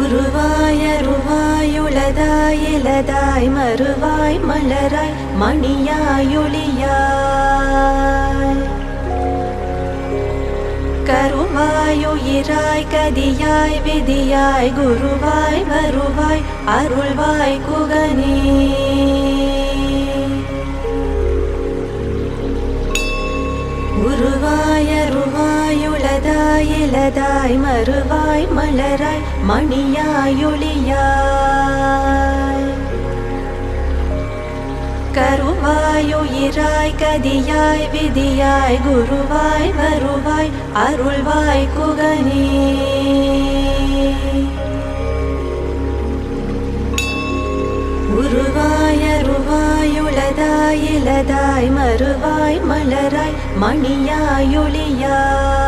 உருவாய் அருவாய் உளதாய் இலதாய் மறுவாய் மலராய் மணியாய் ஒளியாய் கருவாய் உயிராய் கதியாய் விதியாய் குருவாய் வருவாய் அருள்வாய் குகனே. உருவாய் அருவாய் உளதாய் இலதாய் மறுவாய் மலராய் மணியாய் ஒளியாய் கருவாய் உயிராய் கதியாய் விதியாய் குருவாய் வருவாய் அருள்வாய் குகனே. உருவாய் அருவாய் உளதாய் இலதாய் மறுவாய் மலராய் மணியாய் ஒளியாய்